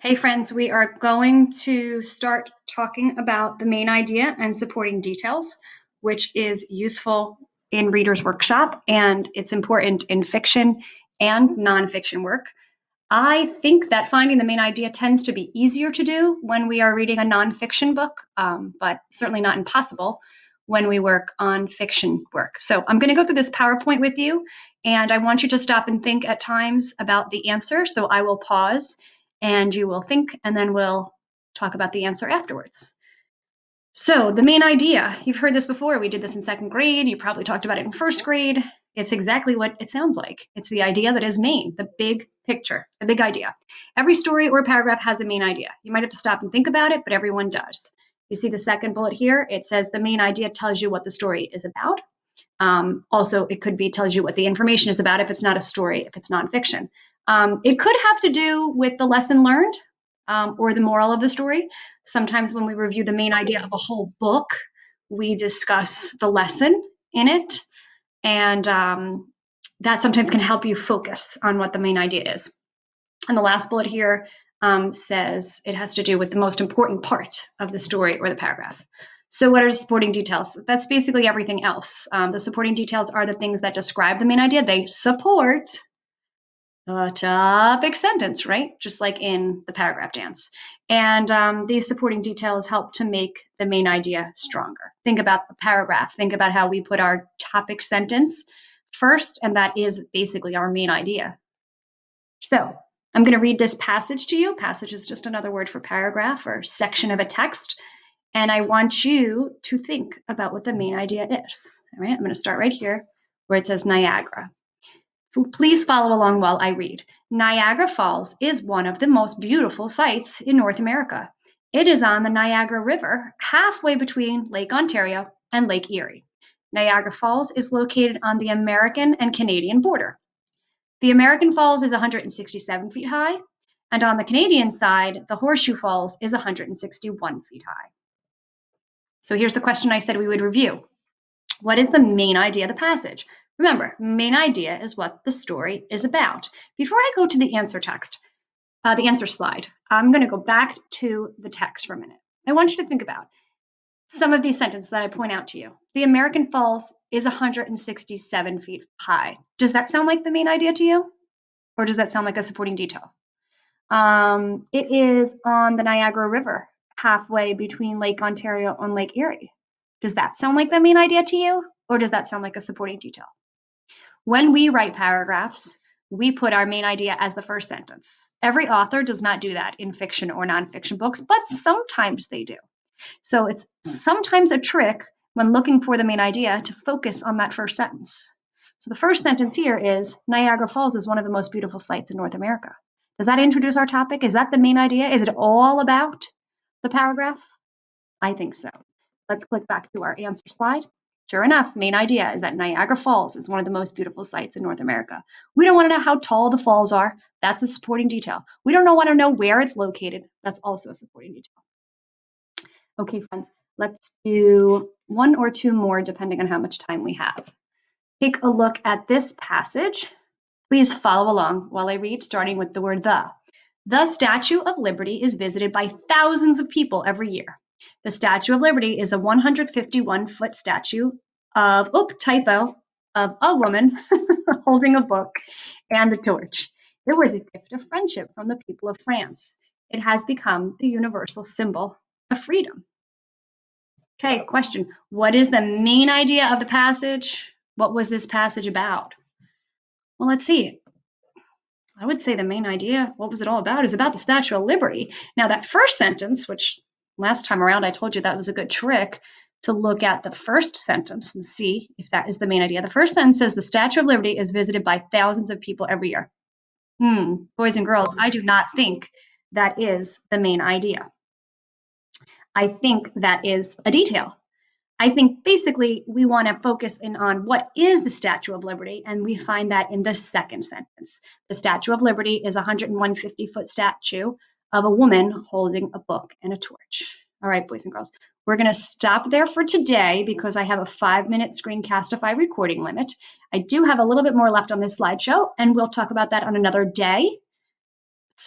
Hey friends, we are going to start talking about the main idea and supporting details, which is useful in Reader's Workshop, and it's important in fiction and nonfiction work. I think that finding the main idea tends to be easier to do when we are reading a nonfiction book, but certainly not impossible when we work on fiction work. So I'm going to go through this PowerPoint with you, and I want you to stop and think at times about the answer. So I will pause and you will think, and then we'll talk about the answer afterwards. So the main idea, you've heard this before. We did this in second grade. You probably talked about it in first grade. It's exactly what it sounds like. It's the idea that is main, the big picture, the big idea. Every story or paragraph has a main idea. You might have to stop and think about it, but everyone does. You see the second bullet here? It says the main idea tells you what the story is about. Also, it could be tells you what the information is about if it's not a story, if it's nonfiction. It could have to do with the lesson learned or the moral of the story. Sometimes when we review the main idea of a whole book, we discuss the lesson in it, and that sometimes can help you focus on what the main idea is. And the last bullet here says it has to do with the most important part of the story or the paragraph. So what are supporting details? That's basically everything else. The supporting details are the things that describe the main idea. They support a topic sentence, right? Just like in the paragraph dance. And these supporting details help to make the main idea stronger. Think about the paragraph. Think about how we put our topic sentence first, and that is basically our main idea. So I'm going to read this passage to you. Passage is just another word for paragraph or section of a text. And I want you to think about what the main idea is. All right, I'm going to start right here where it says Niagara. Please follow along while I read. Niagara Falls is one of the most beautiful sights in North America. It is on the Niagara River, halfway between Lake Ontario and Lake Erie. Niagara Falls is located on the American and Canadian border. The American Falls is 167 feet high, and on the Canadian side, the Horseshoe Falls is 161 feet high. So here's the question I said we would review. What is the main idea of the passage? Remember, main idea is what the story is about. Before I go to the answer text, the answer slide, I'm going to go back to the text for a minute. I want you to think about some of these sentences that I point out to you. The American Falls is 167 feet high. Does that sound like the main idea to you? Or does that sound like a supporting detail? It is on the Niagara River, halfway between Lake Ontario and Lake Erie. Does that sound like the main idea to you? Or does that sound like a supporting detail? When we write paragraphs, we put our main idea as the first sentence. Every author does not do that in fiction or nonfiction books, but sometimes they do. So it's sometimes a trick when looking for the main idea to focus on that first sentence. So the first sentence here is Niagara Falls is one of the most beautiful sights in North America. Does that introduce our topic? Is that the main idea? Is it all about the paragraph? I think so. Let's click back to our answer slide. Sure enough, main idea is that Niagara Falls is one of the most beautiful sights in North America. We don't want to know how tall the falls are. That's a supporting detail. We don't want to know where it's located. That's also a supporting detail. Okay, friends, let's do one or two more depending on how much time we have. Take a look at this passage. Please follow along while I read, starting with the word the. The Statue of Liberty is visited by thousands of people every year. The Statue of Liberty is a 151-foot statue of a woman holding a book and a torch. It was a gift of friendship from the people of France. It has become the universal symbol of freedom. Okay, question. What is the main idea of the passage? What was this passage about? Well, let's see. I would say the main idea, what was it all about, is about the Statue of Liberty. Now, that first sentence, which last time around I told you that was a good trick to look at the first sentence and see if that is the main idea. The first sentence says the Statue of Liberty is visited by thousands of people every year. Boys and girls, I do not think that is the main idea. I think that is a detail. I think basically we want to focus in on what is the Statue of Liberty, and we find that in the second sentence. The Statue of Liberty is a 150-foot statue of a woman holding a book and a torch. All right, boys and girls, we're going to stop there for today because I have a 5-minute Screencastify recording limit. I do have a little bit more left on this slideshow, and we'll talk about that on another day.